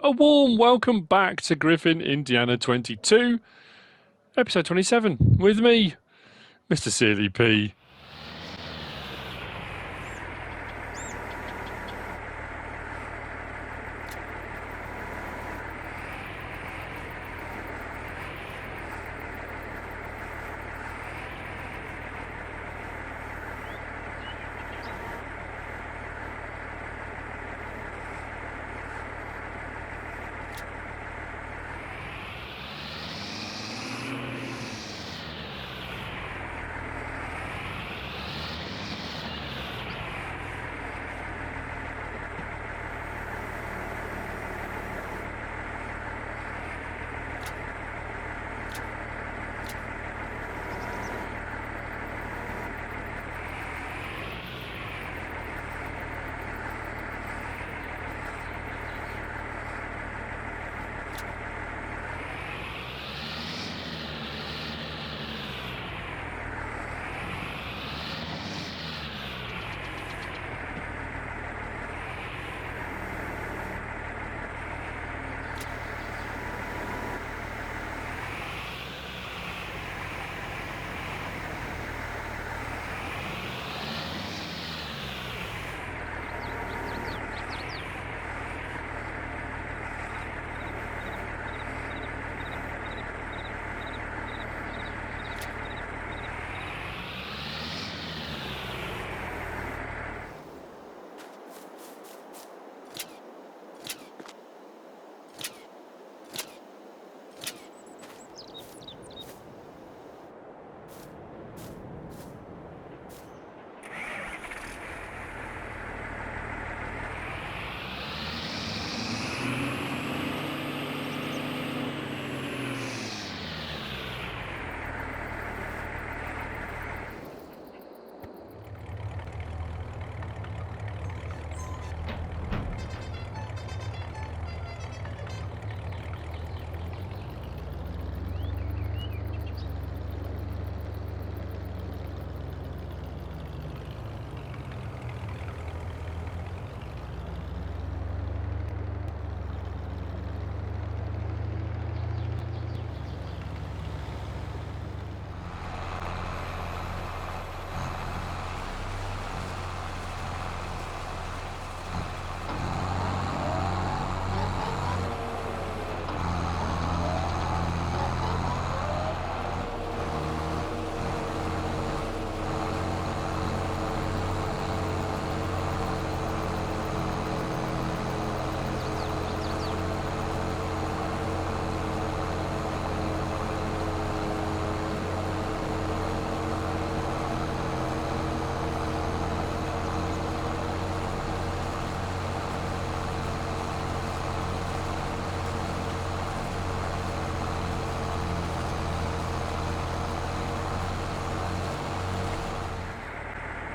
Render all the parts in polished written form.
A warm welcome back to Griffin Indiana 22, episode 27, with me, MrSealyp.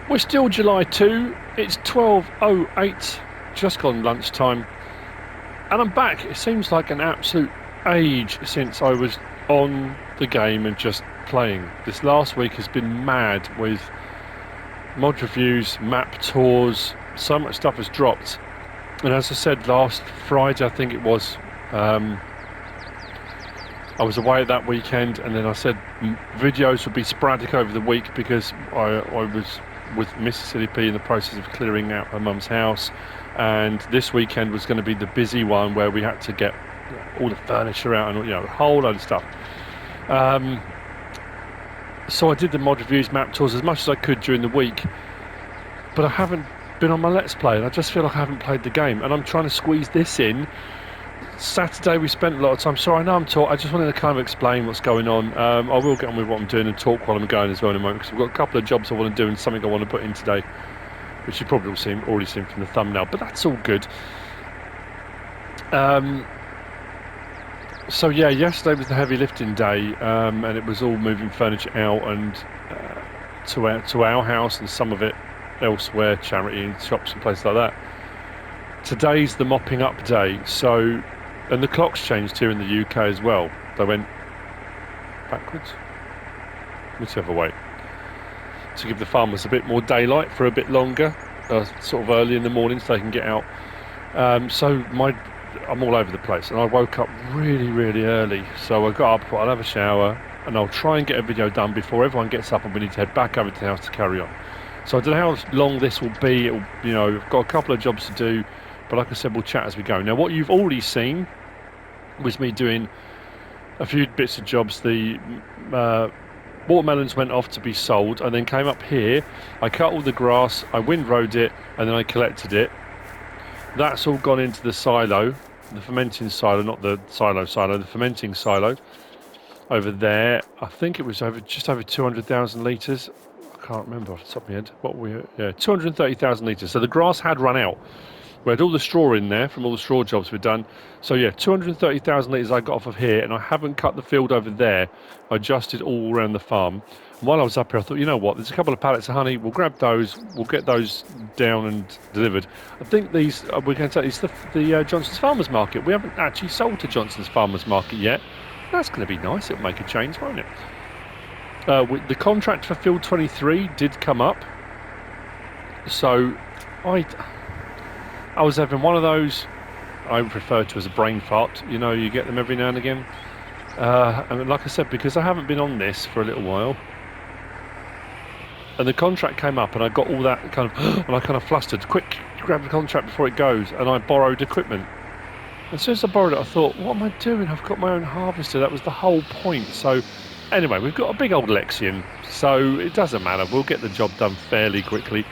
We're still July 2, it's 12:08, just gone lunchtime, and I'm back. It seems like an absolute age since I was on the game and just playing. This last week has been mad with mod reviews, map tours, so much stuff has dropped. And as I said last Friday, I think it was, I was away that weekend, and then I said videos would be sporadic over the week because I was with MrSealyp in the process of clearing out her mum's house, and this weekend was going to be the busy one where we had to get all the furniture out and a whole load of stuff. So I did the mod reviews, map tours as much as I could during the week, but I haven't been on my Let's Play, and I just feel like I haven't played the game, and I'm trying to squeeze this in. Saturday we spent a lot of time. Sorry, I know I'm talking. I just wanted to kind of explain what's going on. I will get on with what I'm doing and talk while I'm going as well in a moment, because I've got a couple of jobs I want to do and something I want to put in today, which you've probably already seen from the thumbnail, but that's all good. So yeah, yesterday was the heavy lifting day, and it was all moving furniture out and to our house, and some of it elsewhere, charity and shops and places like that. Today's the mopping up day, so, and the clocks changed here in the UK as well. They went backwards, whichever way, to give the farmers a bit more daylight for a bit longer, sort of early in the morning, so they can get out. So my I'm all over the place, and I woke up really, really early. So I got up, thought I'll have a shower, and I'll try and get a video done before everyone gets up, and we need to head back over to the house to carry on. So I don't know how long this will be. It'll, you know, I've got a couple of jobs to do, but like I said, we'll chat as we go. Now, what you've already seen was me doing a few bits of jobs. The watermelons went off to be sold, and then came up here. I cut all the grass, I windrowed it, and then I collected it. That's all gone into the silo, the fermenting silo, not the silo, the fermenting silo over there. I think it was just over 200,000 litres. I can't remember off the top of my head. What we, yeah, 230,000 litres. So the grass had run out. We had all the straw in there from all the straw jobs we'd done. So yeah, 230,000 litres I got off of here, and I haven't cut the field over there. I adjusted all around the farm. And while I was up here, I thought, you know what, there's a couple of pallets of honey. We'll grab those. We'll get those down and delivered. I think these, we're going to take these to the Johnson's Farmers Market. We haven't actually sold to Johnson's Farmers Market yet. That's going to be nice. It'll make a change, won't it? The contract for Field 23 did come up. So I was having one of those I refer to as a brain fart. You know, you get them every now and again. And like I said, because I haven't been on this for a little while, and the contract came up, and I got all that kind of, and I kind of flustered. Quick, grab the contract before it goes, and I borrowed equipment. As soon as I borrowed it, I thought, what am I doing? I've got my own harvester. That was the whole point. So anyway, we've got a big old Lexion, so it doesn't matter. We'll get the job done fairly quickly.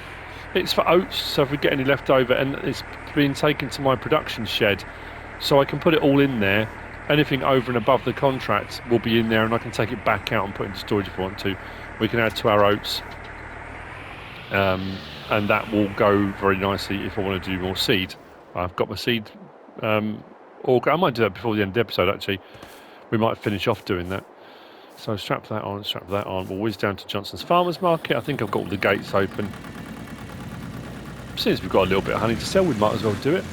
It's for oats, so if we get any left over, and it's being taken to my production shed, so I can put it all in there. Anything over and above the contract will be in there, and I can take it back out and put it into storage if I want to. We can add to our oats, and that will go very nicely if I want to do more seed. I've got my seed auger. I might do that before the end of the episode, actually. We might finish off doing that. So strap that on, strap that on. We'll whiz down to Johnson's Farmers Market. I think I've got all the gates open. Since we've got a little bit of honey to sell, we might as well do it.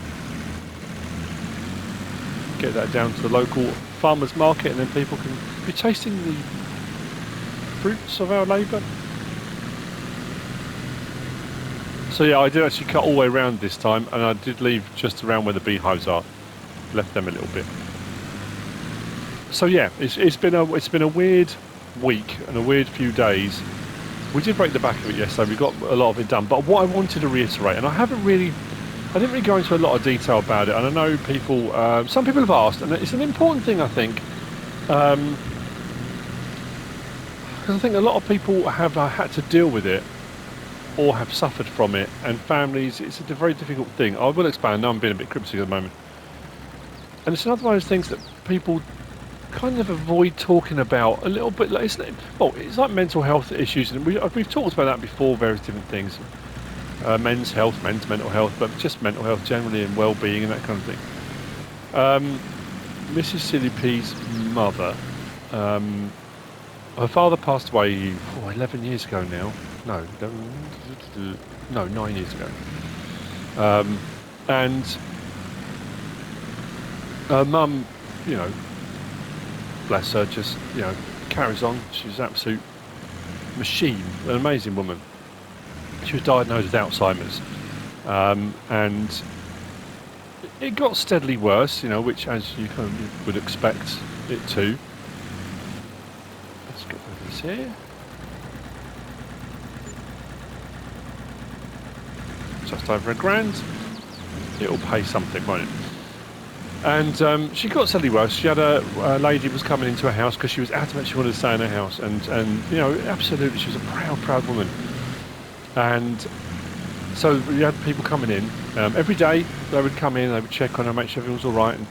Get that down to the local farmers market, and then people can be tasting the fruits of our labour. So yeah, I did actually cut all the way around this time, and I did leave just around where the beehives are. Left them a little bit. So yeah, it's been a weird week and a weird few days. We did break the back of it yesterday. We got a lot of it done. But what I wanted to reiterate, and I didn't really go into a lot of detail about it. And I know people, some people have asked, and it's an important thing, I think, because I think a lot of people have had to deal with it or have suffered from it, and families. It's a very difficult thing. I will expand. Now I'm being a bit cryptic at the moment, and it's another one of those things that people kind of avoid talking about a little bit. Like, it's like mental health issues, and we've talked about that before, various different things, men's health, men's mental health, but just mental health generally, and well-being and that kind of thing. MrSealyp's mother, her father passed away 11 years ago now. No, 9 years ago. And her mum, you know, bless her, just, you know, carries on. She's an absolute machine, an amazing woman. She was diagnosed with Alzheimer's, and it got steadily worse, you know, which, as you kind of would expect it to. Let's get this here. Just over £1,000. It'll pay something, won't it? And she got steadily worse. She had a lady was coming into her house because she was adamant she wanted to stay in her house, and you know, absolutely, she was a proud woman. And so we had people coming in every day. They would come in, they would check on her, make sure everything was all right, and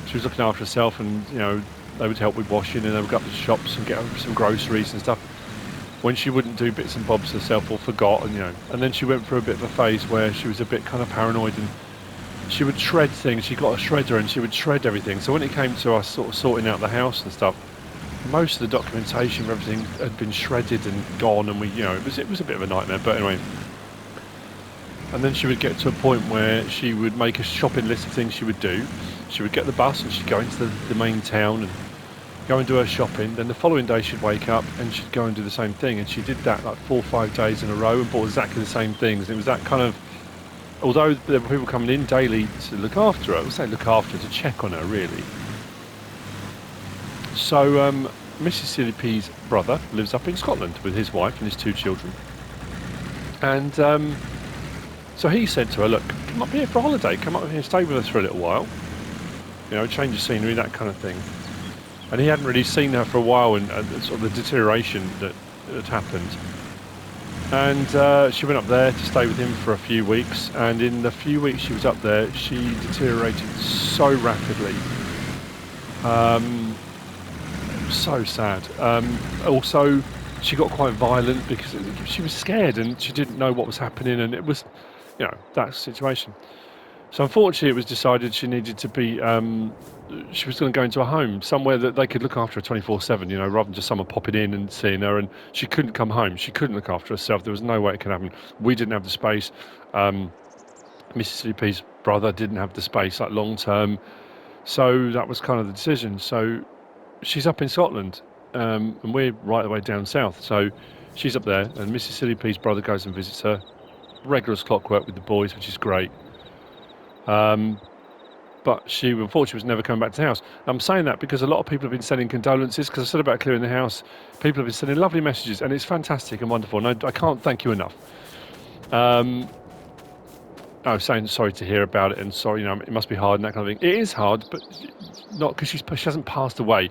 she was looking after herself. And you know, they would help with washing, and they would go up to the shops and get her some groceries and stuff. When she wouldn't do bits and bobs herself or forgot, and you know, and then she went through a bit of a phase where she was a bit kind of paranoid, and she would shred things. She got a shredder and she would shred everything. So when it came to us sort of sorting out the house and stuff, most of the documentation for everything had been shredded and gone, and we, you know, it was a bit of a nightmare. But anyway, and then she would get to a point where she would make a shopping list of things she would do. She would get the bus and she'd go into the main town and go and do her shopping. Then the following day she'd wake up and she'd go and do the same thing. And she did that like 4 or 5 days in a row and bought exactly the same things. And it was that kind of although there were people coming in daily to look after her, I would say look after her, to check on her really. So MrSealyp's brother lives up in Scotland with his wife and his 2 children. And so he said to her, look, come up here for a holiday, come up here, stay with us for a little while. You know, change of scenery, that kind of thing. And he hadn't really seen her for a while, and sort of the deterioration that had happened. And she went up there to stay with him for a few weeks, and in the few weeks she was up there, she deteriorated so rapidly. So sad. Also, she got quite violent because she was scared and she didn't know what was happening, and it was, you know, that situation. So unfortunately it was decided she needed to be, she was going to go into a home, somewhere that they could look after her 24/7, you know, rather than just someone popping in and seeing her, and she couldn't come home. She couldn't look after herself. There was no way it could happen. We didn't have the space. MrSealyp's brother didn't have the space, like long term. So that was kind of the decision. So she's up in Scotland, and we're right the way down south. So she's up there, and MrSealyp's brother goes and visits her. Regular as clockwork with the boys, which is great. But she unfortunately was never coming back to the house. I'm saying that because a lot of people have been sending condolences, because I said about clearing the house. People have been sending lovely messages, and it's fantastic and wonderful, and I can't thank you enough. I was saying sorry to hear about it, and sorry, you know, it must be hard and that kind of thing. It is hard, but not because she hasn't passed away,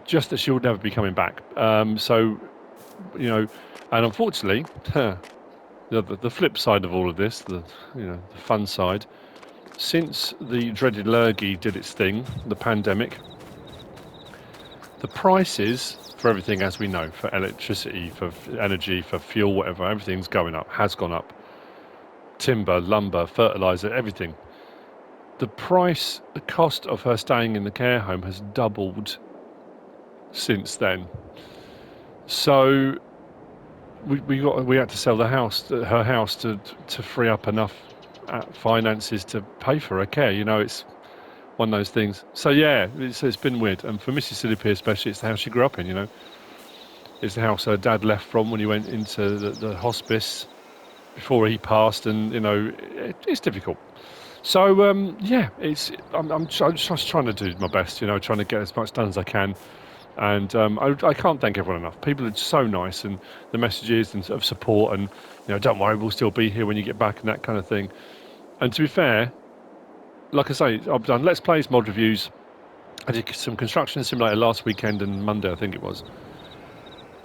just that she will never be coming back. So, you know, and unfortunately, the flip side of all of this, the fun side. Since the dreaded lurgy did its thing, the pandemic, the prices for everything, as we know, for electricity, for energy, for fuel, whatever, everything's going up, has gone up. Timber, lumber, fertilizer, everything. The cost of her staying in the care home has doubled since then. So we had to sell her house to free up enough finances to pay for her care. You know, it's one of those things. So yeah, it's been weird. And for MrSealyp especially, it's the house she grew up in, you know. It's the house her dad left from when he went into the hospice before he passed, and, you know, it's difficult. So yeah, I'm just trying to do my best, you know, trying to get as much done as I can. And I can't thank everyone enough. People are so nice, and the messages and of support, and, you know, don't worry, we'll still be here when you get back, and that kind of thing. And to be fair, like I say, I've done Let's Plays, mod reviews. I did some construction simulator last weekend and Monday, I think it was.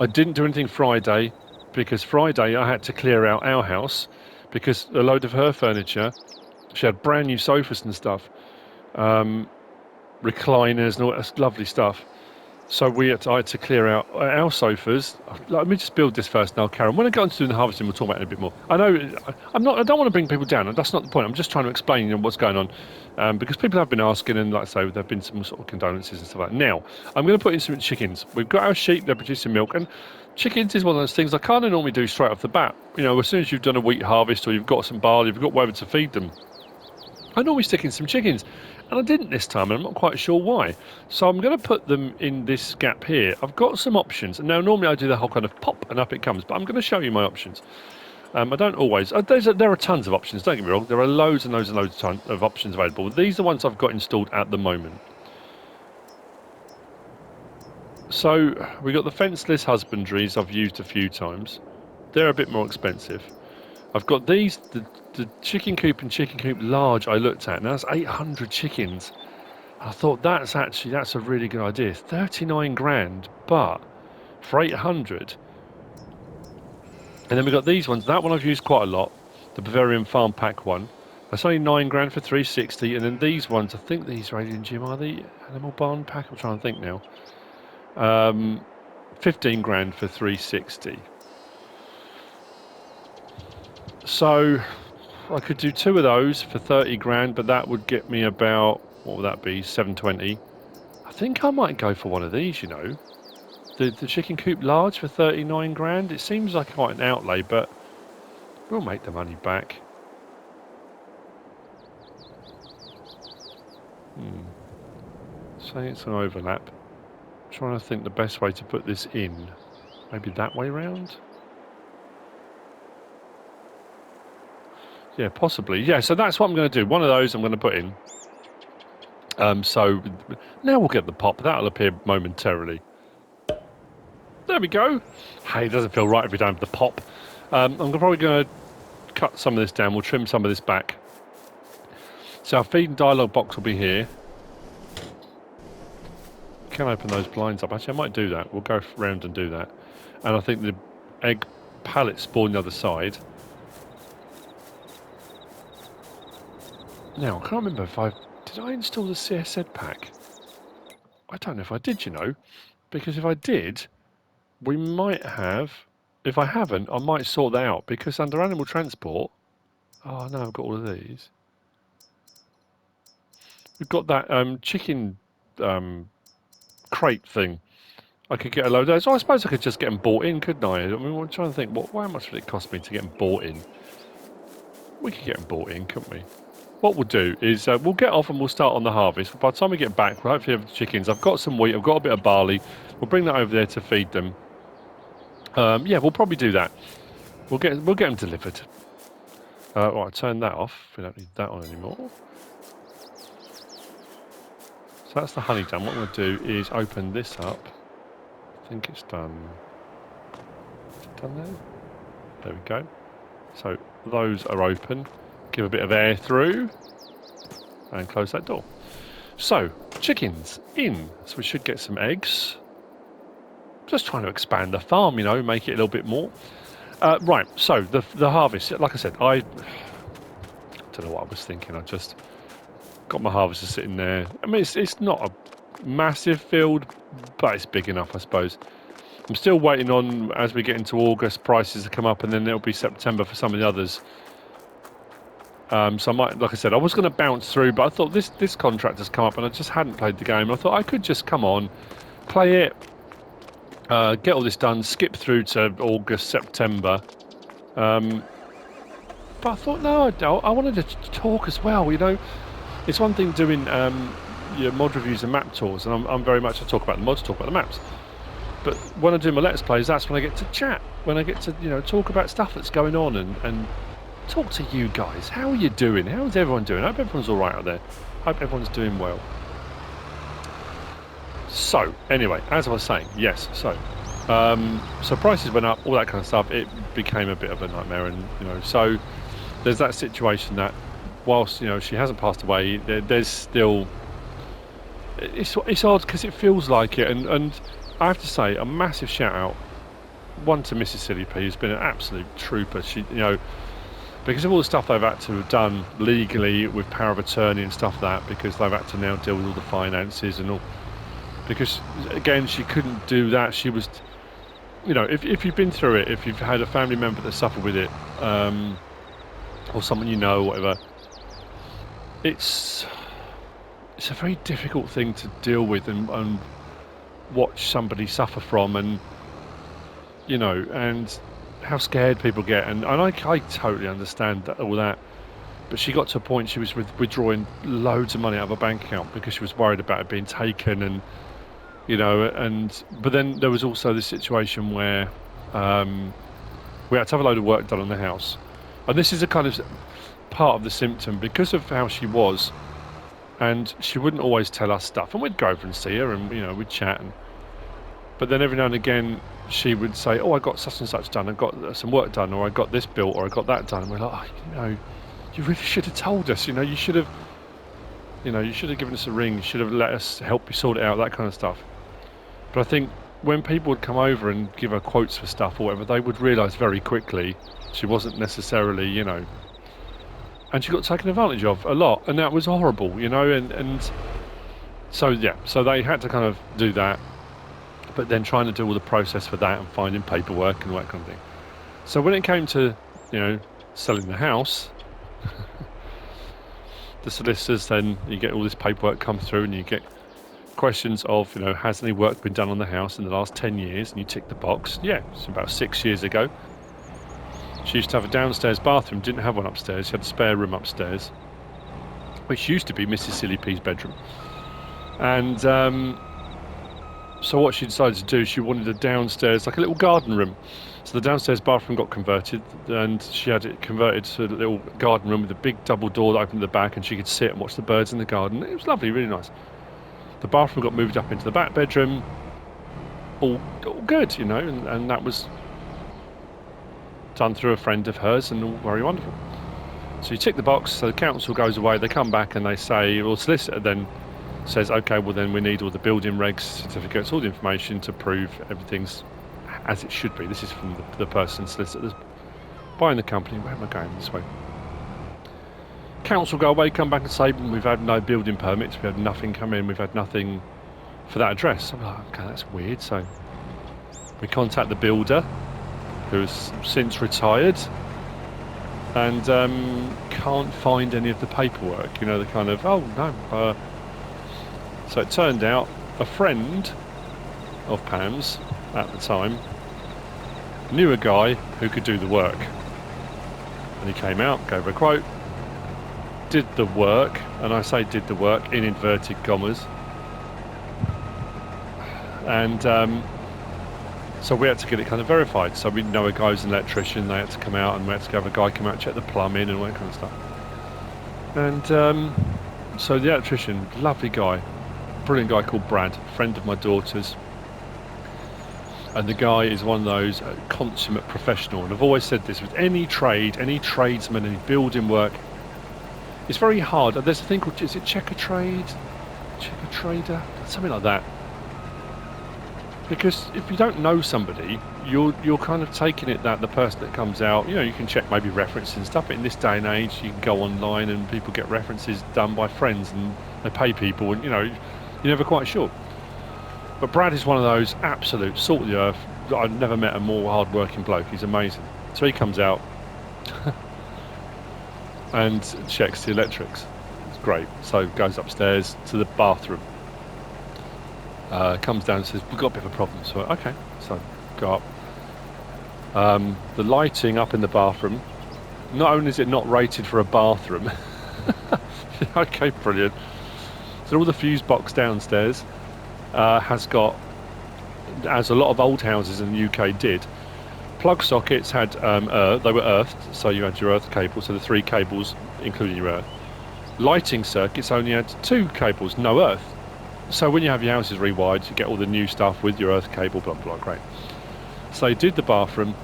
I didn't do anything Friday, because Friday I had to clear out our house, because a load of her furniture, she had brand new sofas and stuff, recliners and all that lovely stuff. So I had to clear out our sofas. Let me just build this first, and I'll carry on. When I get on to doing the harvesting, we'll talk about it a bit more. I know I don't want to bring people down. That's not the point. I'm just trying to explain, you know, what's going on, because people have been asking, and like I say, there've been some sort of condolences and stuff like that. Now, I'm going to put in some chickens. We've got our sheep; they're producing milk, and chickens is one of those things I can't normally do straight off the bat. You know, as soon as you've done a wheat harvest, or you've got some barley, you've got whatever to feed them, I normally stick in some chickens, and I didn't this time, and I'm not quite sure why. So I'm going to put them in this gap here. I've got some options, and now normally I do the whole kind of pop and up it comes, but I'm going to show you my options. I don't always. There are tons of options, don't get me wrong. There are loads and loads and loads of options available. These are ones I've got installed at the moment. So we've got the fenceless husbandries I've used a few times. They're a bit more expensive. I've got these, the chicken coop and chicken coop large I looked at. Now that's 800 chickens. I thought that's a really good idea. 39 grand, but for 800. And then we've got these ones. That one I've used quite a lot. The Bavarian Farm Pack one. That's only 9 grand for 360. And then these ones, I think these are Alien Gym, are the Animal Barn Pack? I'm trying to think now. 15 grand for 360. So I could do 2 of those for 30 grand, but that would get me about, what would that be, 720. I think I might go for one of these, you know. The chicken coop large for 39 grand. It seems like quite an outlay, but we'll make the money back. Say it's an overlap. I'm trying to think the best way to put this in. Maybe that way round? Yeah, possibly. Yeah, so that's what I'm going to do. One of those I'm going to put in. So now we'll get the pop. That'll appear momentarily. There we go. Hey, it doesn't feel right if we don't have the pop. I'm probably going to cut some of this down. We'll trim some of this back. So our feed and dialogue box will be here. Can open those blinds up. Actually, I might do that. We'll go round and do that. And I think the egg pallet spawn the other side. Now, I can't remember if did I install the CSZ pack? I don't know if I did, you know. Because if I did, we might have. If I haven't, I might sort that out. Because under animal transport... Oh, no, I've got all of these. We've got that chicken crate thing. I could get a load of those. So I suppose I could just get them bought in, couldn't I? I mean, I'm trying to think, how much would it cost me to get them bought in? We could get them bought in, couldn't we? What we'll do is we'll get off and we'll start on the harvest. By the time we get back, we'll hopefully have the chickens. I've got some wheat, I've got a bit of barley. We'll bring that over there to feed them. Yeah, we'll probably do that. We'll get them delivered. Right, turn that off. We don't need that on anymore. So that's the honey done. What I'm going to do is open this up. I think it's done. Is it done there? There we go. So those are open. Give a bit of air through. And close that door. So, chickens in. So we should get some eggs. Just trying to expand the farm, you know, make it a little bit more. Right, so the harvest. Like I said, I don't know what I was thinking. I just got my harvester sitting there. I mean, it's not a massive field, but it's big enough, I suppose. I'm still waiting on, as we get into August, prices to come up, and then it'll be September for some of the others. So I might, like I said, I was going to bounce through, but I thought this contract has come up, and I just hadn't played the game. I thought I could just come on, play it, get all this done, skip through to August, September. But I thought, no, I wanted to talk as well, you know. It's one thing doing your mod reviews and map tours, and I'm very much, I talk about the mods, talk about the maps. But when I do my Let's Plays, that's when I get to chat, when I get to, you know, talk about stuff that's going on and talk to you guys. How are you doing? How's everyone doing? I hope everyone's all right out there. I hope everyone's doing well. So, anyway, as I was saying, yes, so prices went up, all that kind of stuff. It became a bit of a nightmare, and, you know, so there's that situation that whilst, you know, she hasn't passed away, there's still... It's odd because it feels like it, and I have to say, a massive shout-out, one to MrSealyp, who's been an absolute trooper. She, you know, because of all the stuff they've had to have done legally with power of attorney and stuff like that, because they've had to now deal with all the finances and all, because again she couldn't do that. She was, you know, if you've been through it, if you've had a family member that suffered with it, or someone you know, whatever, it's a very difficult thing to deal with and watch somebody suffer from, and, you know, and how scared people get, and I totally understand that, all that. But she got to a point she was withdrawing loads of money out of her bank account because she was worried about it being taken, and, you know, but then there was also the situation where we had to have a load of work done on the house, and this is a kind of part of the symptom because of how she was, and she wouldn't always tell us stuff, and we'd go over and see her, and, you know, we'd chat, but then every now and again she would say, oh, I got such and such done, I got some work done, or I got this built, or I got that done, and we're like, oh, you know, you really should have told us, you know, you should have given us a ring, you should have let us help you sort it out, that kind of stuff. But I think when people would come over and give her quotes for stuff or whatever, they would realise very quickly she wasn't necessarily, you know, and she got taken advantage of a lot, and that was horrible, you know, and so, yeah, so they had to kind of do that, but then trying to do all the process for that and finding paperwork and all that kind of thing. So when it came to, you know, selling the house, the solicitors, then you get all this paperwork come through, and you get questions of, you know, has any work been done on the house in the last 10 years? And you tick the box. Yeah, it's about 6 years ago. She used to have a downstairs bathroom, didn't have one upstairs. She had a spare room upstairs, which used to be MrSealyp's bedroom. And So what she decided to do, she wanted a downstairs, like a little garden room. So the downstairs bathroom got converted, and she had it converted to a little garden room with a big double door that opened at the back, and she could sit and watch the birds in the garden. It was lovely, really nice. The bathroom got moved up into the back bedroom. All good, you know, and that was done through a friend of hers, and all very wonderful. So you tick the box, so the council goes away, they come back and they say, well, solicitor then says, okay, well then we need all the building regs, certificates, all the information to prove everything's as it should be. This is from the person, solicitor, buying the company. Where am I going this way? Council go away, come back and say, we've had no building permits, we had nothing come in, we've had nothing for that address. I'm like, okay, that's weird. So we contact the builder, who's since retired, and can't find any of the paperwork, you know, the kind of, oh no. So it turned out a friend of Pam's at the time knew a guy who could do the work, and he came out, gave her a quote, did the work, and I say did the work in inverted commas, and so we had to get it kind of verified. So we know a guy who's an electrician, they had to come out, and we had to have a guy come out and check the plumbing and all that kind of stuff. And so the electrician, lovely guy, brilliant guy called Brad, friend of my daughter's, and the guy is one of those consummate professional. And I've always said this, with any trade, any tradesman, any building work, it's very hard. There's a thing called, is it checker trader, something like that. Because if you don't know somebody, you're kind of taking it that the person that comes out, you know, you can check maybe references and stuff, but in this day and age you can go online and people get references done by friends and they pay people, and you know, you're never quite sure. But Brad is one of those absolute salt of the earth. I've never met a more hard working bloke. He's amazing. So he comes out and checks the electrics. It's great. So goes upstairs to the bathroom. Comes down and says, we've got a bit of a problem. So, okay, so go up. The lighting up in the bathroom, not only is it not rated for a bathroom, okay, brilliant. So all the fuse box downstairs has got, as a lot of old houses in the UK did, plug sockets had, they were earthed, so you had your earth cable, so the 3 cables, including your earth. Lighting circuits only had 2 cables, no earth. So when you have your houses rewired, you get all the new stuff with your earth cable, blah, blah, great. So they did the bathroom,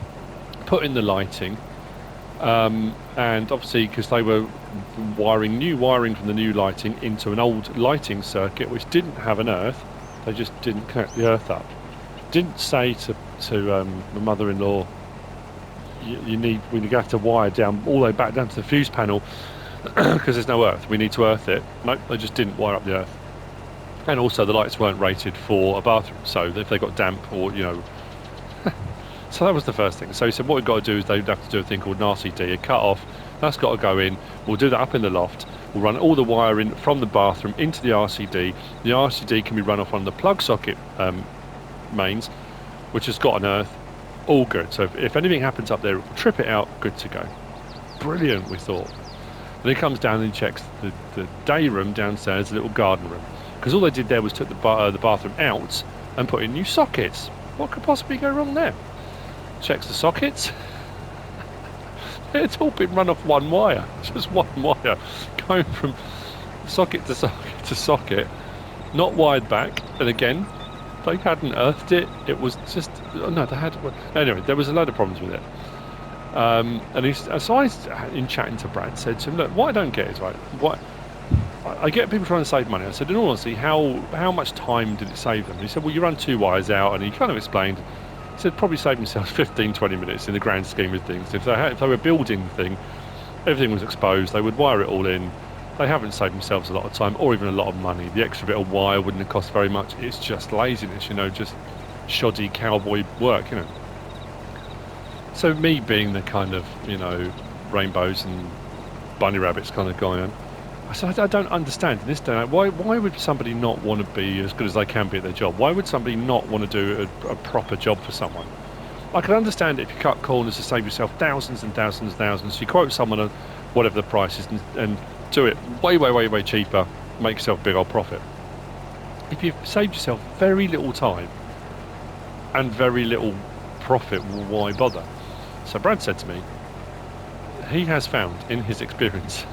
put in the lighting, and obviously because they were new wiring from the new lighting into an old lighting circuit which didn't have an earth, they just didn't connect the earth up. Didn't say to my mother-in-law, we have to wire down all the way back down to the fuse panel because there's no earth, we need to earth it. Nope, they just didn't wire up the earth. And also the lights weren't rated for a bathroom, so if they got damp or, you know. So that was the first thing. So he said what we've got to do is they'd have to do a thing called an RCD, a cut off, that's got to go in, we'll do that up in the loft, we'll run all the wiring from the bathroom into the RCD. The RCD can be run off on the plug socket mains, which has got an earth, all good. So if anything happens up there, we'll trip it out, good to go. Brilliant, we thought. Then he comes down and checks the day room downstairs, the little garden room. Because all they did there was took the bathroom out and put in new sockets. What could possibly go wrong there? Checks the sockets. It's all been run off one wire. Just one wire. Going from socket to socket to socket. Not wired back. And again, they hadn't earthed it. It was just... Oh no, they had... Anyway, there was a load of problems with it. And so I, in chatting to Brad, said to him, look, what I don't get is, right, what... I get people trying to save money. I said, in all honesty, how much time did it save them? And he said, well, you run 2 wires out, and he kind of explained. He said, probably saved themselves 15-20 minutes in the grand scheme of things. If they were building the thing, everything was exposed, they would wire it all in. They haven't saved themselves a lot of time, or even a lot of money. The extra bit of wire wouldn't have cost very much. It's just laziness, you know, just shoddy cowboy work, you know. So me being the kind of, you know, rainbows and bunny rabbits kind of guy, I said, I don't understand in this day. Why would somebody not want to be as good as they can be at their job? Why would somebody not want to do a proper job for someone? I can understand it if you cut corners to save yourself thousands and thousands and thousands. You quote someone on whatever the price is and do it way cheaper, make yourself a big old profit. if you've saved yourself very little time and very little profit, why bother? So Brad said to me, he has found in his experience,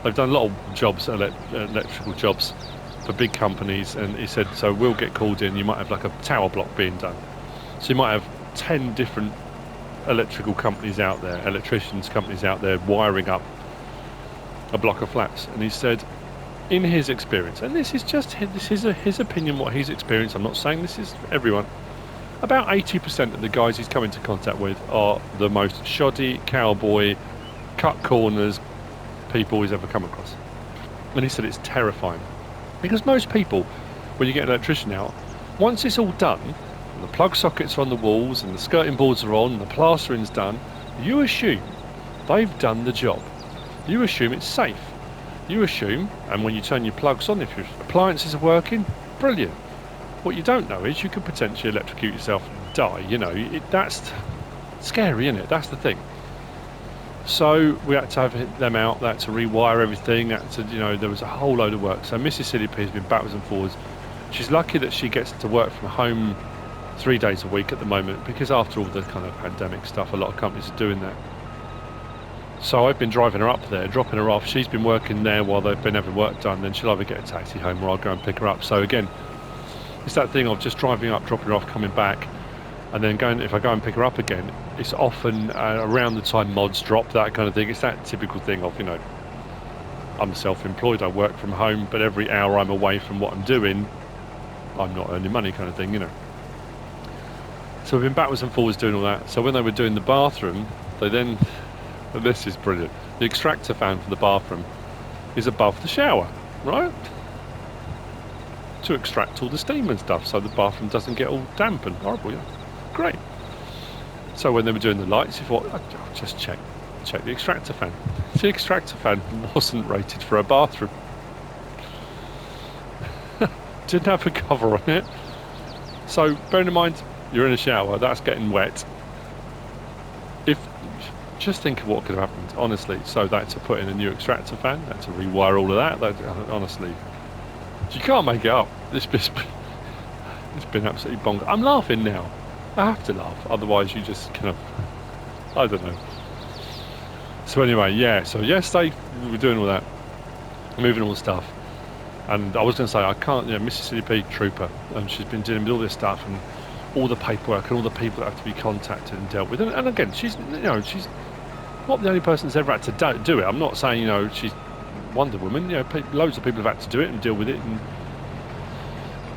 they've done a lot of jobs, electrical jobs for big companies, and he said, so we'll get called in, you might have like a tower block being done. So you might have 10 different electrical companies out there, electricians companies out there wiring up a block of flats. And he said, in his experience, and this is just his opinion, what he's experienced, I'm not saying this is for everyone, about 80% of the guys he's come into contact with are the most shoddy, cowboy, cut corners people he's ever come across. And he said it's terrifying. Because most people, when you get an electrician out, once it's all done, and the plug sockets are on the walls, and the skirting boards are on, and the plastering's done, you assume they've done the job. You assume it's safe. You assume, and when you turn your plugs on, if your appliances are working, brilliant. What you don't know is you could potentially electrocute yourself and die. You know, that's scary, isn't it? That's the thing. So we had to have them out, they had to rewire everything, there was a whole load of work. So MrSealyp has been backwards and forwards. She's lucky that she gets to work from home 3 days a week at the moment, because after all the kind of pandemic stuff, a lot of companies are doing that. So I've been driving her up there, dropping her off. She's been working there while they've been having work done, then she'll either get a taxi home or I'll go and pick her up. So again, it's that thing of just driving up, dropping her off, coming back, and then if I go and pick her up again, it's often around the time mods drop, that kind of thing. It's that typical thing of, I'm self-employed, I work from home, but every hour I'm away from what I'm doing, I'm not earning money kind of thing, So we've been backwards and forwards doing all that. So when they were doing the bathroom, they then, and this is brilliant, the extractor fan for the bathroom is above the shower, right? To extract all the steam and stuff, so the bathroom doesn't get all damp and horrible. Great. So when they were doing the lights, you thought, I'll just check the extractor fan. The extractor fan wasn't rated for a bathroom. Didn't have a cover on it. So bearing in mind, you're in a shower, that's getting wet. Just think of what could have happened, honestly. So that's to put in a new extractor fan, that's to rewire all of that. Honestly, you can't make it up. It's been absolutely bonkers. I'm laughing now. I have to laugh, otherwise you just kind of, I don't know. So anyway, yeah, so yesterday we were doing all that, moving all the stuff, and I was going to say, I can't, MrSealyp, trooper, and she's been dealing with all this stuff and all the paperwork and all the people that have to be contacted and dealt with, and again, she's not the only person that's ever had to do it. I'm not saying, she's Wonder Woman, loads of people have had to do it and deal with it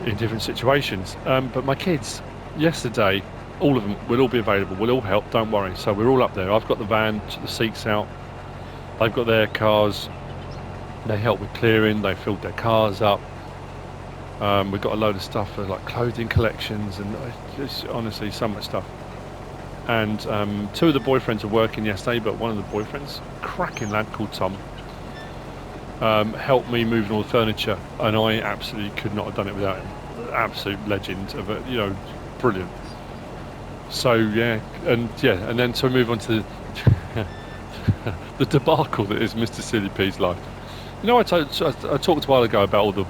in different situations, but my kids, yesterday, all of them will all be available, we'll all help, don't worry. So we're all up there. I've got the van, the seats out, they've got their cars, they help with clearing, they filled their cars up. We've got a load of stuff for like clothing collections, and it's honestly so much stuff. And two of the boyfriends are working yesterday, but one of the boyfriends, cracking lad called Tom, helped me moving all the furniture, and I absolutely could not have done it without him. Absolute legend of it, brilliant. So and then so we move on to the debacle that is MrSealyp's life. I talked a while ago about all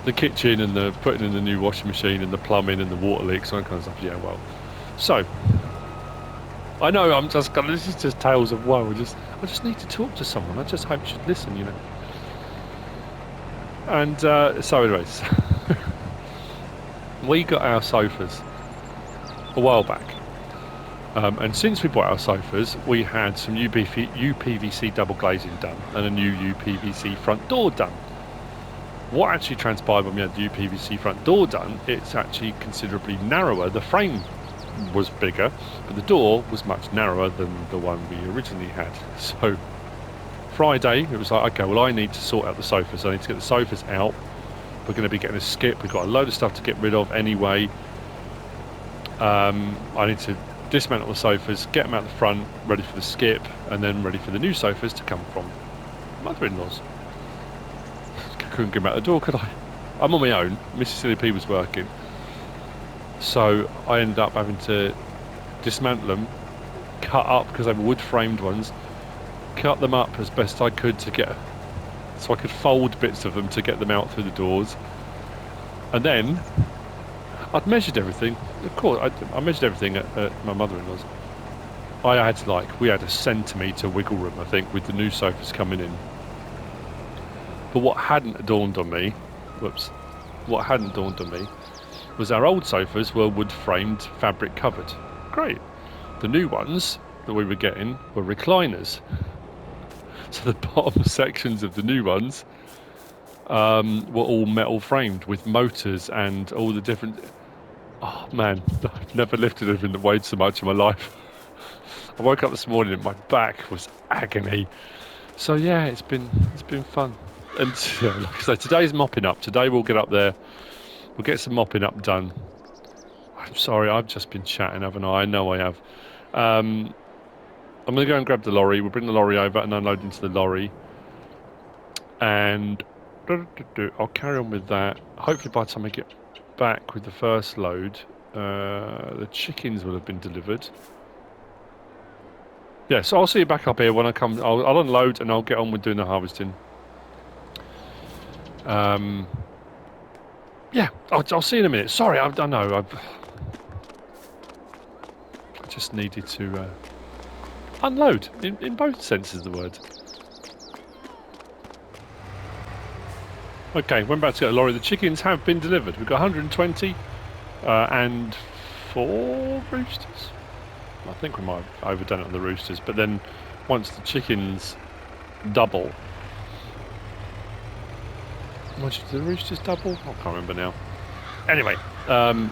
the kitchen and the putting in the new washing machine and the plumbing and the water leaks and that kind of stuff. Yeah, well, so I know I'm just kind of, this is just tales of woe. I just need to talk to someone. I just hope she'd listen, And so anyways, we got our sofas a while back, and since we bought our sofas, we had some UPVC double glazing done and a new UPVC front door done. What actually transpired when we had the UPVC front door done, it's actually considerably narrower. The frame was bigger, but the door was much narrower than the one we originally had. So Friday, it was like, okay, well, I need to sort out the sofas. I need to get the sofas out. We're going to be getting a skip. We've got a load of stuff to get rid of anyway. I need to dismantle the sofas, get them out the front, ready for the skip, and then ready for the new sofas to come from mother-in-law's. Couldn't get them out the door, could I? I'm on my own. MrSealyp was working, so I ended up having to dismantle them, cut up, because they were wood-framed ones, cut them up as best I could so I could fold bits of them to get them out through the doors, And then I'd measured everything. Of course, I measured everything at my mother-in-law's. We had a centimetre wiggle room, I think, with the new sofas coming in. But what hadn't dawned on me, was our old sofas were wood-framed, fabric-covered. Great. The new ones that we were getting were recliners. So the bottom sections of the new ones were all metal-framed with motors and all the different... Oh, man, I've never lifted anything that weighed so much in my life. I woke up this morning and my back was agony. So yeah, it's been fun. And like I say, today's mopping up. Today we'll get up there. We'll get some mopping up done. I'm sorry, I've just been chatting, haven't I? I know I have. I'm going to go and grab the lorry. We'll bring the lorry over and unload into the lorry. And I'll carry on with that. Hopefully by the time I get back with the first load, the chickens will have been delivered. Yeah, so I'll see you back up here when I come. I'll unload and I'll get on with doing the harvesting. Yeah, I'll see you in a minute. Sorry, I know. I just needed to unload in both senses of the word. Okay, we're about to get a lorry. The chickens have been delivered. We've got 120 and 4 roosters. I think we might have overdone it on the roosters, but then once the chickens double... Did the roosters double? I can't remember now. Anyway, yeah,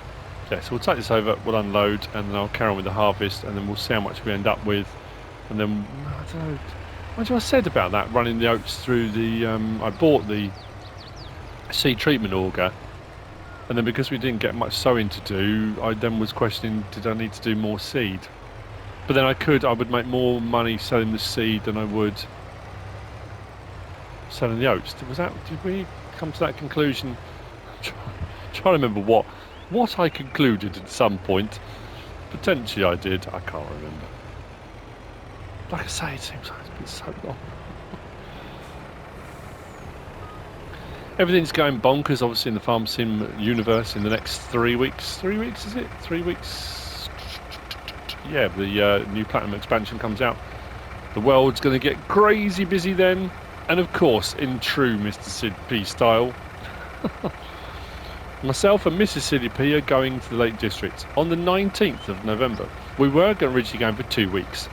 so we'll take this over, we'll unload, and then I'll carry on with the harvest, and then we'll see how much we end up with. And then, I don't know, what I said about that, running the oats through the... I bought the seed treatment auger, and then because we didn't get much sowing to do, I then was questioning, did I need to do more seed? But then I would make more money selling the seed than I would selling the oats. Did we come to that conclusion? I'm trying to remember what I concluded at some point. Potentially I did, I can't remember. Like I say, it seems like it's been so long. Everything's going bonkers, obviously, in the Farm Sim universe in the next 3 weeks. 3 weeks, is it? 3 weeks? Yeah, the new Platinum expansion comes out. The world's going to get crazy busy then. And of course, in true MrSealyp style, myself and MrSealyp are going to the Lake District on the 19th of November. We were originally going for 2 weeks.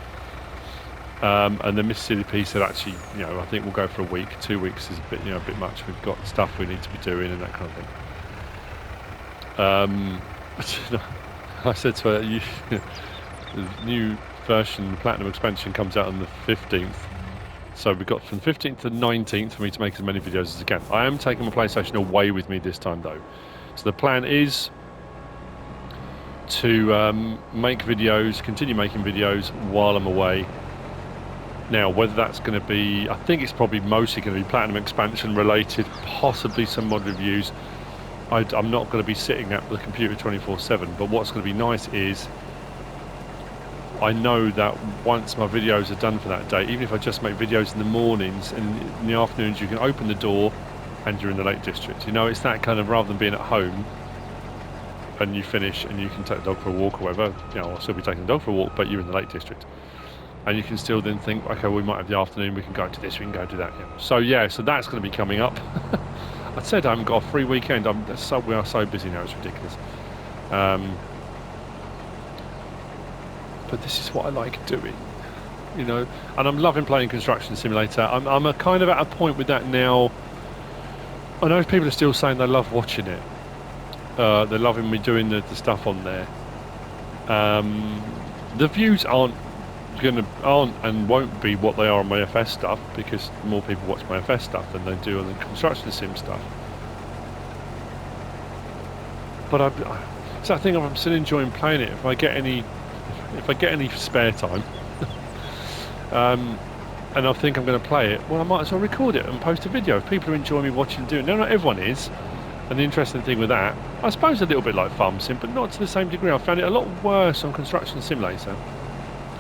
And then MrSealyp said, actually, I think we'll go for a week. 2 weeks is a bit much. We've got stuff we need to be doing and that kind of thing. I said to her, the new version, the Platinum expansion, comes out on the 15th. So we've got from 15th to 19th for me to make as many videos as I can. I am taking my PlayStation away with me this time, though. So the plan is to make videos, continue making videos while I'm away. Now, whether that's going to be... I think it's probably mostly going to be Platinum expansion related, possibly some mod reviews. I'm not going to be sitting at the computer 24/7, but what's going to be nice is I know that once my videos are done for that day, even if I just make videos in the mornings and in the afternoons, you can open the door and you're in the Lake District. It's that kind of, rather than being at home and you finish and you can take the dog for a walk or whatever, I'll still be taking the dog for a walk, but you're in the Lake District. And you can still then think, okay, we might have the afternoon, we can go to this, we can go to that. Yeah. So that's going to be coming up. I said I haven't got a free weekend. We are so busy now, it's ridiculous. But this is what I like doing, and I'm loving playing Construction Simulator. I'm kind of at a point with that now. I know people are still saying they love watching it. They're loving me doing the stuff on there. The views aren't and won't be what they are on my FS stuff, because more people watch my FS stuff than they do on the Construction Sim stuff. But it's that thing of, I'm still enjoying playing it. If I get any spare time, and I think I'm going to play it, well, I might as well record it and post a video. If people are enjoying me watching and doing it, not everyone is. And the interesting thing with that, I suppose a little bit like Farm Sim, but not to the same degree. I found it a lot worse on Construction Simulator.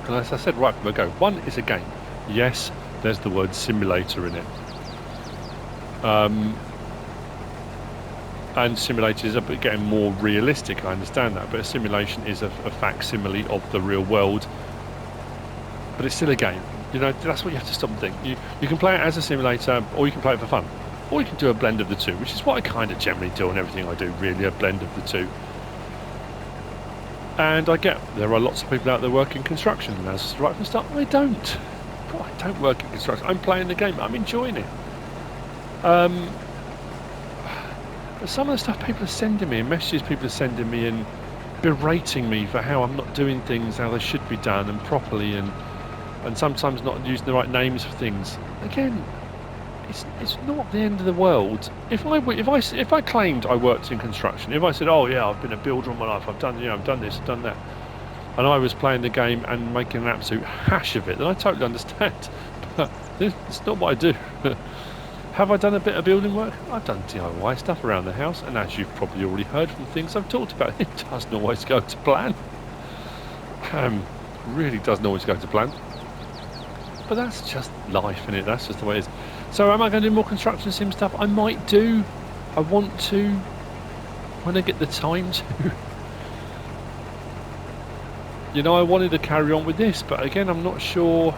And as I said right from the go, one is a game. Yes, there's the word simulator in it. And simulators are getting more realistic, I understand that, but a simulation is a facsimile of the real world. But it's still a game. You know, that's what you have to stop and think. You can play it as a simulator, or you can play it for fun. Or you can do a blend of the two, which is what I kind of generally do on everything I do, really, a blend of the two. And I get, there are lots of people out there working construction, and as right from the start, I don't. I don't work in construction. I'm playing the game. I'm enjoying it. But some of the stuff people are sending me, and messages people are sending me, and berating me for how I'm not doing things how they should be done and properly, and sometimes not using the right names for things. Again, it's not the end of the world. If I claimed I worked in construction, if I said, oh yeah, I've been a builder all my life, I've done this, I've done that, and I was playing the game and making an absolute hash of it, then I totally understand. But it's not what I do. Have I done a bit of building work? I've done DIY stuff around the house, and as you've probably already heard from things I've talked about, it doesn't always go to plan. Really doesn't always go to plan. But that's just life, isn't it? That's just the way it is. So am I going to do more construction sim stuff? I might do. I want to. When I get the time to. You know, I wanted to carry on with this, but again, I'm not sure.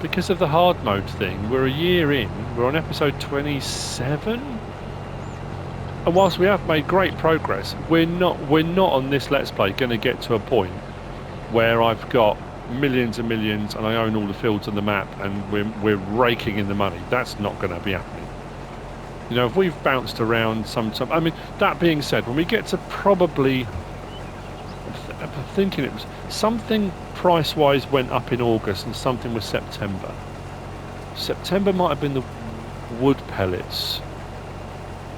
Because of the hard mode thing, we're a year in, we're on episode 27, and whilst we have made great progress, we're not on this Let's Play going to get to a point where I've got millions and millions and I own all the fields on the map and we're raking in the money. That's not going to be happening. You know, if we've bounced around sometime, I mean, that being said, when we get to probably, I'm thinking it was something price-wise went up in August and something was September. September might have been the wood pellets,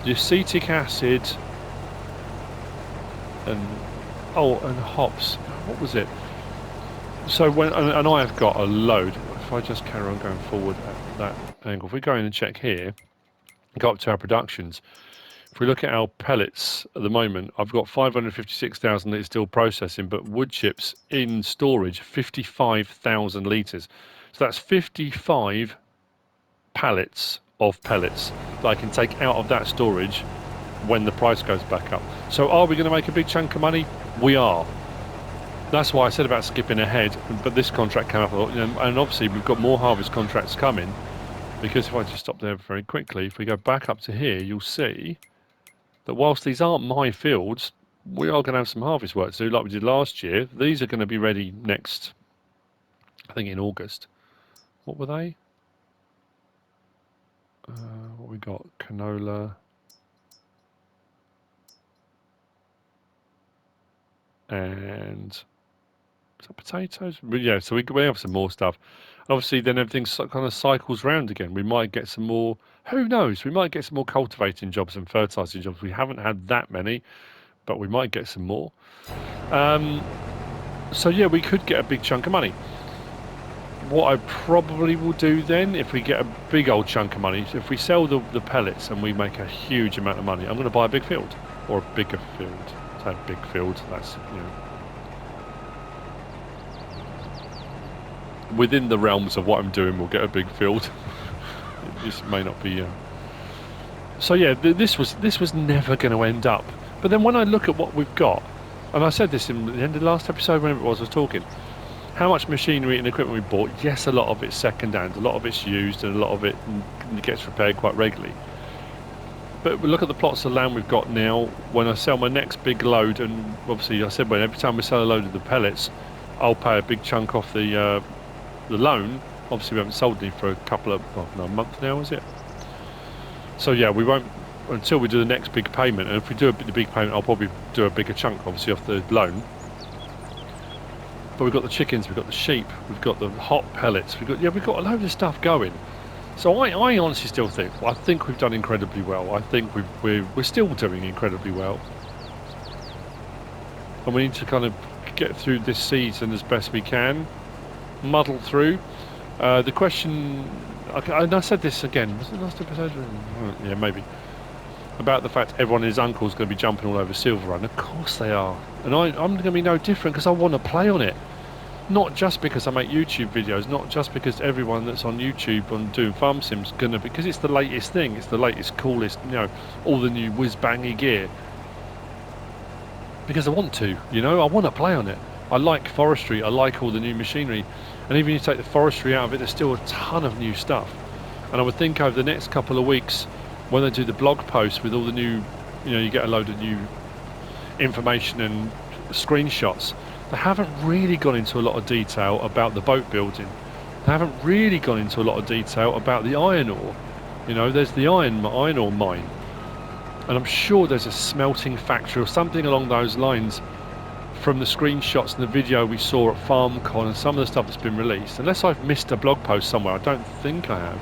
the acetic acid, and hops. What was it? So when and I have got a load. If I just carry on going forward at that angle, if we go in and check here, go up to our productions. If we look at our pellets at the moment, I've got 556,000 litres still processing, but wood chips in storage, 55,000 litres. So that's 55 pallets of pellets that I can take out of that storage when the price goes back up. So are we going to make a big chunk of money? We are. That's why I said about skipping ahead, but this contract came up, and obviously we've got more harvest contracts coming, because if I just stop there very quickly, if we go back up to here, you'll see that whilst these aren't my fields, we are going to have some harvest work to do like we did last year. These are going to be ready next, I think in August. What were they? What we got? Canola. And is that potatoes? Yeah, so we have some more stuff. Obviously then everything kind of cycles round again. We might get some more, who knows, we might get some more cultivating jobs and fertilising jobs. We haven't had that many, but we might get some more. So yeah, we could get a big chunk of money. What I probably will do then, if we get a big old chunk of money, if we sell the pellets and we make a huge amount of money, I'm going to buy a big field, or a bigger field. Say a big field, that's, you know, within the realms of what I'm doing, we'll get a big field. It just may not be. So yeah, this was never going to end up. But then when I look at what we've got, and I said this in the end of the last episode, whenever it was I was talking, how much machinery and equipment we bought. Yes, a lot of it's second hand, a lot of it's used, and a lot of it gets repaired quite regularly. But look at the plots of land we've got now. When I sell my next big load, and obviously I said, well, every time we sell a load of the pellets, I'll pay a big chunk off the loan. Obviously we haven't sold any for a couple of, a month now, is it? So yeah, we won't until we do the next big payment, and if we do the big payment, I'll probably do a bigger chunk obviously off the loan. But we've got the chickens, we've got the sheep, we've got the hot pellets, we've got a load of stuff going. So I honestly still think, I think we've done incredibly well. I think we're still doing incredibly well, and we need to kind of get through this season as best we can, muddle through. The question, and I said this again, was it last episode? Yeah, maybe. About the fact everyone and his uncle's going to be jumping all over Silver Run. Of course they are. And I'm going to be no different, because I want to play on it. Not just because I make YouTube videos, not just because everyone that's on YouTube on doing farm sims gonna, because it's the latest thing, it's the latest, coolest, you know, all the new whiz-bangy gear. Because I want to, you know, I want to play on it. I like forestry, I like all the new machinery, and even if you take the forestry out of it, there's still a ton of new stuff. And I would think over the next couple of weeks, when they do the blog post with all the new, you know, you get a load of new information and screenshots. They haven't really gone into a lot of detail about the boat building. They haven't really gone into a lot of detail about the iron ore. You know, there's the iron ore mine, and I'm sure there's a smelting factory or something along those lines from the screenshots and the video we saw at FarmCon and some of the stuff that's been released. Unless I've missed a blog post somewhere, I don't think I have.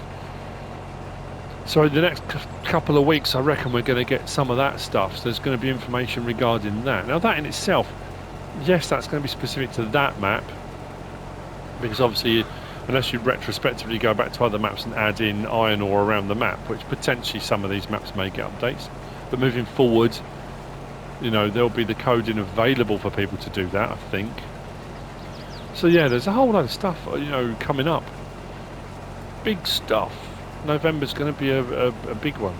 So in the next couple of weeks, I reckon we're going to get some of that stuff. So there's going to be information regarding that. Now that in itself, yes, that's going to be specific to that map, because obviously, unless you retrospectively go back to other maps and add in iron ore around the map, which potentially some of these maps may get updates. But moving forward, you know, there'll be the coding available for people to do that, I think. So yeah, there's a whole lot of stuff, you know, coming up. Big stuff. November's going to be a big one,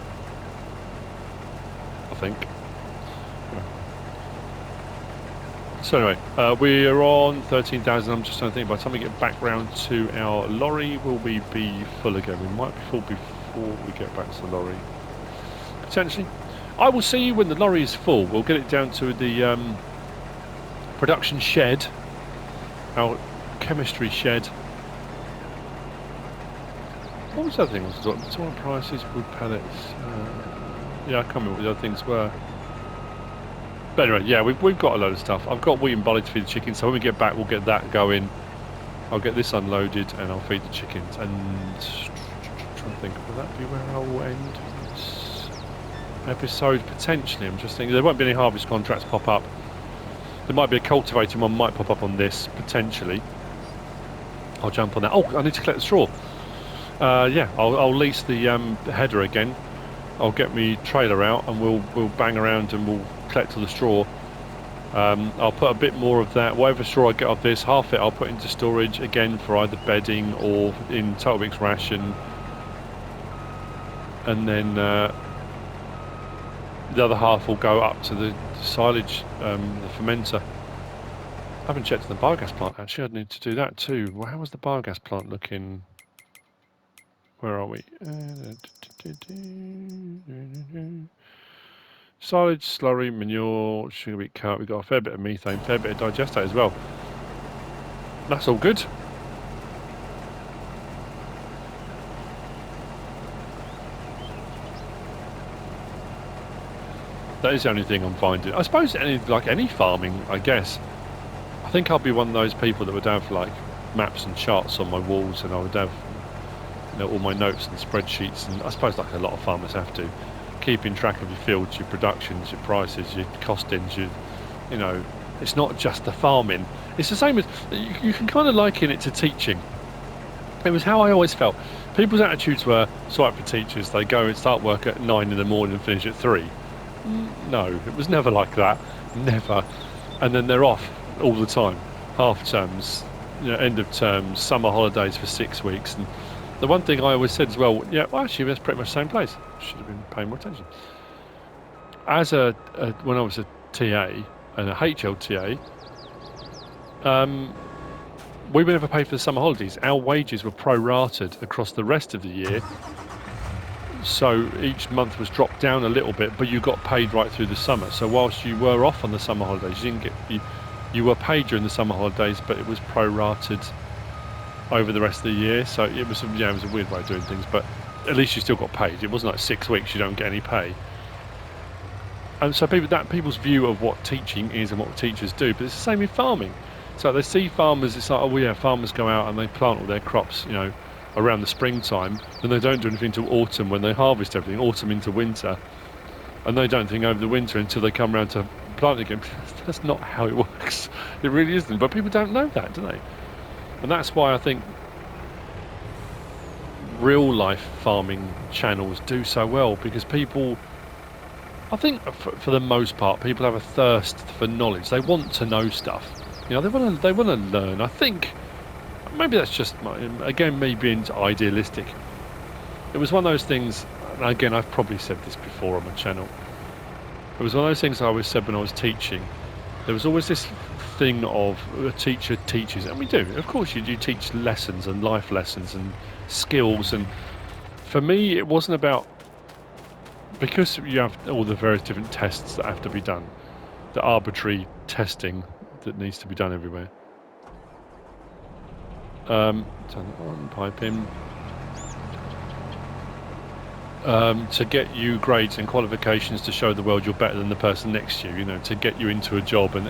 I think. So anyway, we are on 13,000. I'm just trying to think, by the time we get back round to our lorry, will we be full again? We might be full before we get back to the lorry. Potentially. I will see you when the lorry is full. We'll get it down to the production shed, our chemistry shed. What was the other thing I was talking about? Soil prices, wood pallets. Yeah, I can't remember what the other things were. But anyway, yeah, we've got a load of stuff. I've got wheat and barley to feed the chickens, so when we get back, we'll get that going. I'll get this unloaded and I'll feed the chickens. And trying to think, will that be where I will end this episode? Potentially, I'm just thinking there won't be any harvest contracts pop up. There might be a cultivating one might pop up on this potentially. I'll jump on that. Oh, I need to collect the straw. Yeah, I'll lease the header again. I'll get me trailer out and we'll bang around and we'll collect all the straw. I'll put a bit more of that, whatever straw I get off this, half it I'll put into storage again for either bedding or in Total Mix ration, and then the other half will go up to the silage, the fermenter. I haven't checked the biogas plant actually, I need to do that too. Well, how was the biogas plant looking? Where are we? Silage, slurry, manure, sugar beet cart. We've got a fair bit of methane, fair bit of digestate as well. That's all good. That is the only thing I'm finding. I suppose like any farming, I guess. I think I'll be one of those people that would have like maps and charts on my walls, and I would have, you know, all my notes and spreadsheets, and I suppose like a lot of farmers have to, keeping track of your fields, your productions, your prices, your costings, you know, it's not just the farming. It's the same as, you can kind of liken it to teaching. It was how I always felt. People's attitudes were, swipe for teachers, they go and start work at 9 in the morning and finish at 3. No, it was never like that, never. And then they're off all the time, half terms, you know, end of terms, summer holidays for 6 weeks. And the one thing I always said as well, yeah, well actually that's pretty much the same place. Should have been paying more attention. As when I was a TA and a HLTA, we would never pay for the summer holidays. Our wages were prorated across the rest of the year. So each month was dropped down a little bit, but you got paid right through the summer. So whilst you were off on the summer holidays, you didn't get you were paid during the summer holidays, but it was prorated over the rest of the year. So it was, yeah, it was a weird way of doing things, but at least you still got paid. It wasn't like 6 weeks you don't get any pay. And so people's view of what teaching is and what teachers do, but it's the same in farming. So they see farmers, it's like, oh yeah, farmers go out and they plant all their crops, you know, around the springtime, then they don't do anything until autumn when they harvest everything, autumn into winter, and they don't think over the winter until they come around to plant again. That's not how it works. It really isn't, but people don't know that, do they? And that's why I think real life farming channels do so well, because people, I think for the most part, people have a thirst for knowledge. They want to know stuff. You know, they want to learn. I think maybe that's just again me being idealistic. It was one of those things. And again, I've probably said this before on my channel. It was one of those things I always said when I was teaching. There was always this thing of a teacher teaches, and we do. Of course, you do teach lessons and life lessons and skills. And for me, it wasn't about, because you have all the various different tests that have to be done, the arbitrary testing that needs to be done everywhere. Turn that on, pipe in. To get you grades and qualifications to show the world you're better than the person next to you, you know, to get you into a job. And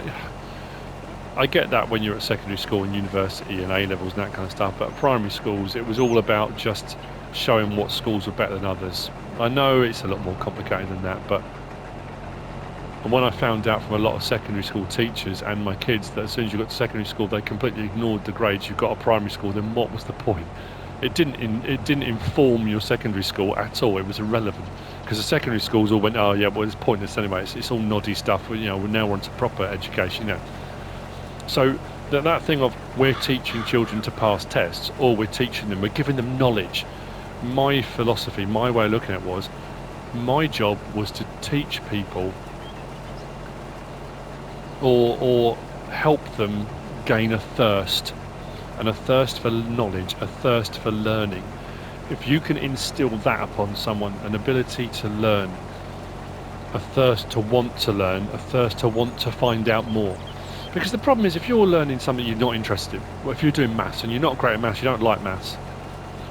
I get that when you're at secondary school and university and A-levels and that kind of stuff, but at primary schools it was all about just showing what schools were better than others. I know it's a lot more complicated than that, but when I found out from a lot of secondary school teachers and my kids that as soon as you got to secondary school they completely ignored the grades you got at primary school, then what was the point? It didn't inform your secondary school at all. It was irrelevant, because the secondary schools all went, oh yeah, well it's pointless anyway. It's all noddy stuff. You know, we're now on to proper education. You know, so that thing of we're teaching children to pass tests, or we're teaching them, we're giving them knowledge. My philosophy, my way of looking at it was, my job was to teach people or help them gain a thirst. And a thirst for knowledge, a thirst for learning. If you can instill that upon someone, an ability to learn, a thirst to want to learn, a thirst to want to find out more. Because the problem is, if you're learning something you're not interested in, well, if you're doing maths and you're not great at maths, you don't like maths,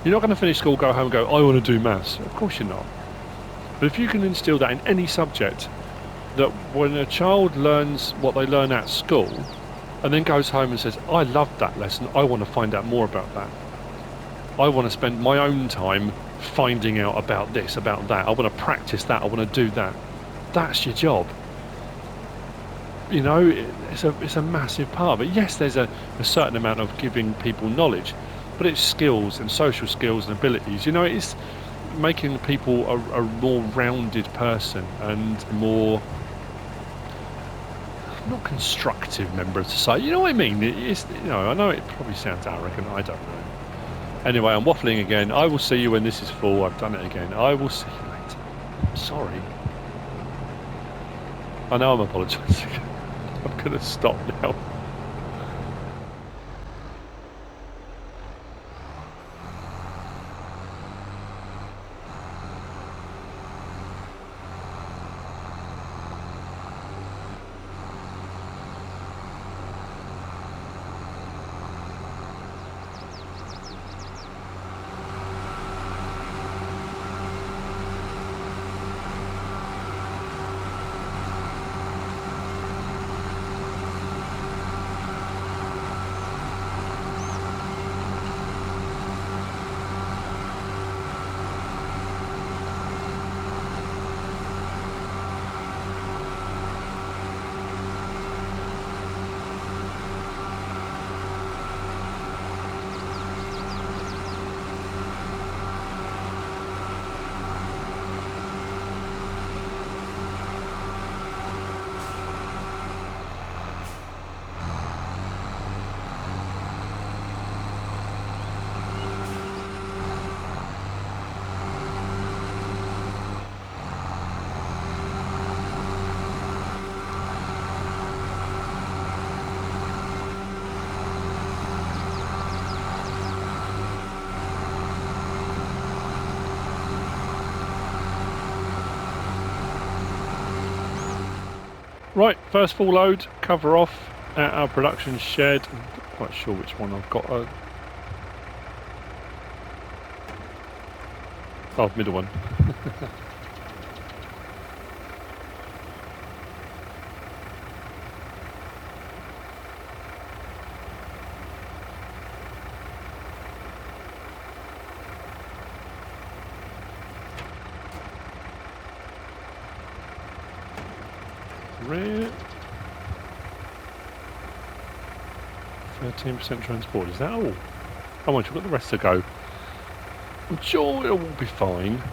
you're not going to finish school, go home and go, I want to do maths. Of course you're not. But if you can instill that in any subject, that when a child learns what they learn at school, and then goes home and says, I loved that lesson, I want to find out more about that. I want to spend my own time finding out about this, about that. I want to practice that, I want to do that. That's your job. You know, it's a massive part of it. Yes, there's a certain amount of giving people knowledge, but it's skills and social skills and abilities. You know, it's making people a more rounded person and more, not constructive member of society. You know what I mean? It's, you know, I know it probably sounds arrogant. I don't know. Anyway, I'm waffling again. I will see you when this is full. I've done it again. I will see you later. I'm sorry. I know I'm apologising. I'm going to stop now. Right, first full load, cover off at our production shed. I'm not quite sure which one I've got. Oh, middle one. Rear. 13% transport, is that all? How much? We've got the rest to go. I'm sure it will be fine.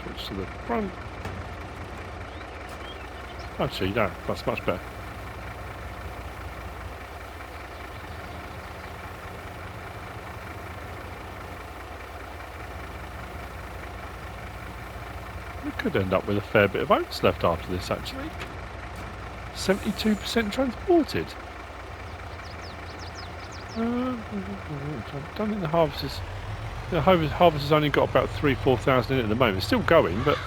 Switch to the front. Actually, no, that's much better. We could end up with a fair bit of oats left after this, actually. 72% transported. I don't think the harvest is... The harvest has only got about 3,000–4,000 in it at the moment. It's still going, but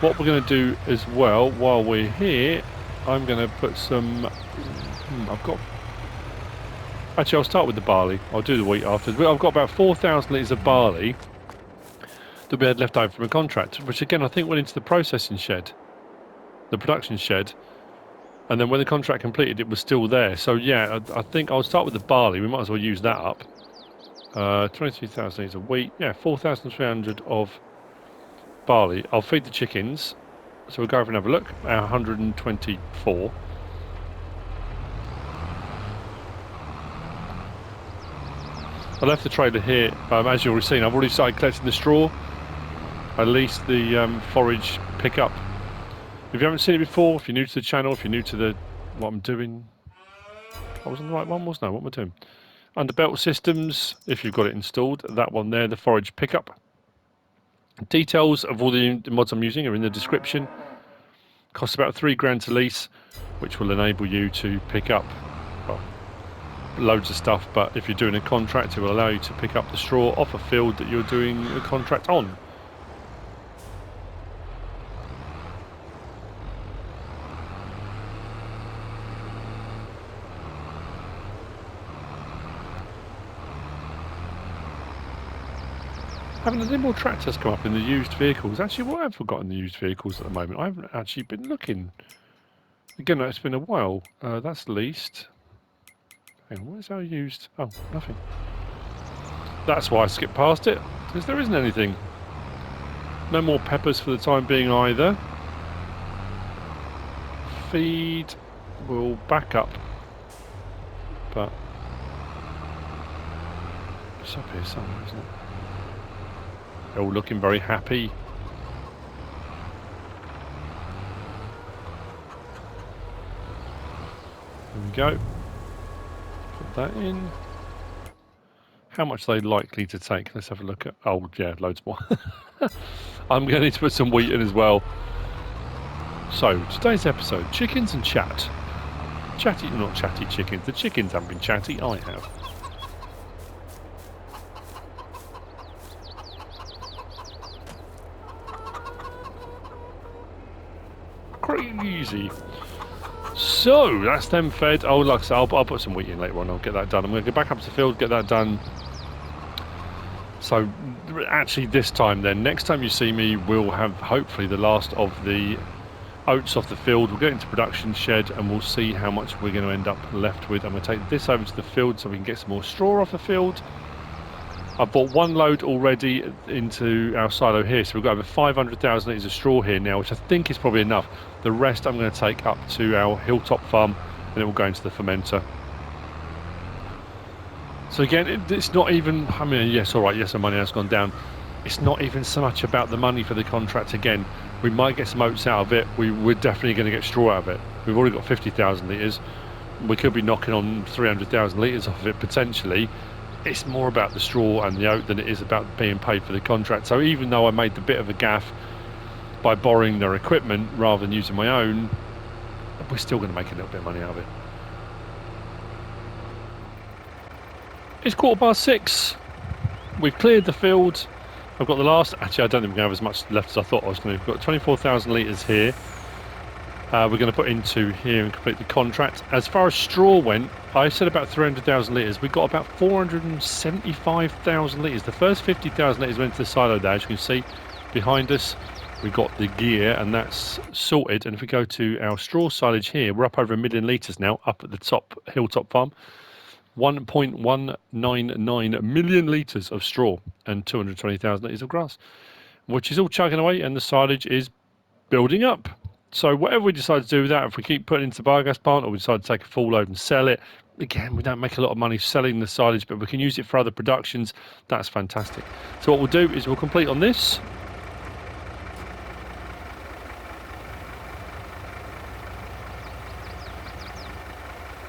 what we're going to do as well, while we're here, I'm going to put some... I've got... Actually, I'll start with the barley. I'll do the wheat after. I've got about 4,000 litres of barley that we had left over from a contract, which again I think went into the processing shed, the production shed, and then when the contract completed it was still there. So yeah, I think I'll start with the barley. We might as well use that up. 23,000 litres of wheat, yeah, 4,300 of barley. I'll feed the chickens, so we'll go over and have a look. 124. I left the trailer here, as you've already seen. I've already started collecting the straw, at least the forage pickup. If you haven't seen it before, if you're new to the channel, if you're new to what I'm doing, I was on the right one, wasn't I? What am I doing? Under belt systems, if you've got it installed, that one there, the forage pickup. Details of all the mods I'm using are in the description. Costs about £3 to lease, which will enable you to pick up, well, loads of stuff, but if you're doing a contract, it will allow you to pick up the straw off a field that you're doing a contract on. Haven't any more tractors come up in the used vehicles? Actually, what have I got in the used vehicles at the moment? I haven't actually been looking. Again, it's been a while. That's leased. Hang on, where's our used? Oh, nothing. That's why I skipped past it, because there isn't anything. No more peppers for the time being either. Feed will back up, but it's up here somewhere, isn't it? They're all looking very happy. There we go. Put that in. How much are they likely to take? Let's have a look at... Oh, yeah, loads more. I'm going to need to put some wheat in as well. So, today's episode, chickens and chat. Chatty, not chatty chickens. The chickens haven't been chatty, I have. Crazy. So that's them fed. Oh, like I said, I'll put some wheat in later on. I'll get that done. I'm going to go back up to the field, get that done. So actually this time then, next time you see me, we'll have hopefully the last of the oats off the field. We'll get into production shed and we'll see how much we're going to end up left with. I'm going to take this over to the field so we can get some more straw off the field. I've bought one load already into our silo here, so we've got over 500,000 litres of straw here now, which I think is probably enough. The rest I'm going to take up to our hilltop farm, and it will go into the fermenter. So again, it's not even, I mean, yes, all right, yes, the money has gone down. It's not even so much about the money for the contract again. We might get some oats out of it. We're definitely going to get straw out of it. We've already got 50,000 litres. We could be knocking on 300,000 litres off of it potentially. It's more about the straw and the oat than it is about being paid for the contract. So even though I made the bit of a gaff by borrowing their equipment rather than using my own, we're still going to make a little bit of money out of it. It's 6:15. We've cleared the field. I've got the last... Actually, I don't think we're going to have as much left as I thought I was going to. We've got 24,000 litres here. We're going to put into here and complete the contract. As far as straw went, I said about 300,000 litres. We got about 475,000 litres. The first 50,000 litres went to the silo there. As you can see behind us, we got the gear and that's sorted. And if we go to our straw silage here, we're up over 1 million litres now, up at the top hilltop farm. 1.199 million litres of straw and 220,000 litres of grass, which is all chugging away, and the silage is building up. So whatever we decide to do with that, if we keep putting it into the biogas plant or we decide to take a full load and sell it, again, we don't make a lot of money selling the silage, but we can use it for other productions. That's fantastic. So what we'll do is we'll complete on this.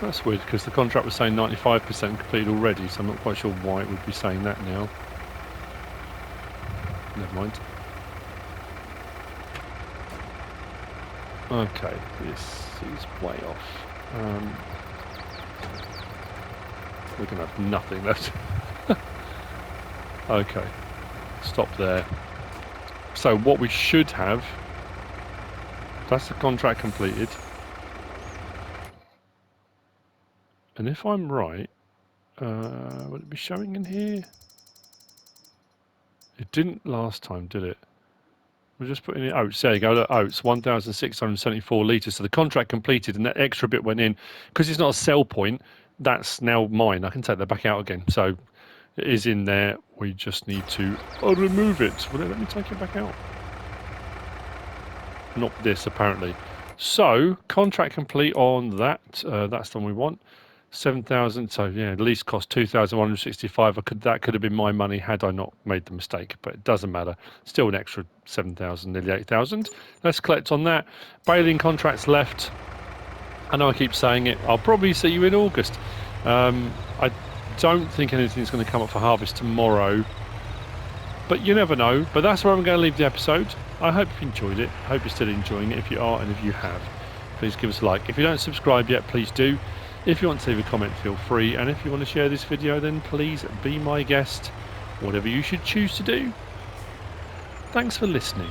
That's weird because the contract was saying 95% completed already, so I'm not quite sure why it would be saying that now. Never mind. Okay, this is way off. We're going to have nothing left. Okay, stop there. So what we should have, that's the contract completed. And if I'm right, would it be showing in here? It didn't last time, did it? We're just putting in oats. There you go. Look, oats, 1,674 litres. So the contract completed, and that extra bit went in. Because it's not a sell point, that's now mine. I can take that back out again. So it is in there. We just need to remove it. Will it let me take it back out? Not this, apparently. So contract complete on that. That's the one we want. 7,000. So yeah, the lease cost 2,165. That could have been my money had I not made the mistake, but it doesn't matter. Still an extra 7,000, nearly 8,000. Let's collect on that. Baling contracts left. I know I keep saying it. I'll probably see you in August. I don't think anything's going to come up for harvest tomorrow, but you never know. But that's where I'm going to leave the episode. I hope you enjoyed it. I hope you're still enjoying it. If you are, and if you have, please give us a like. If you don't subscribe yet, please do. If you want to leave a comment, feel free. And if you want to share this video, then please be my guest. Whatever you should choose to do. Thanks for listening.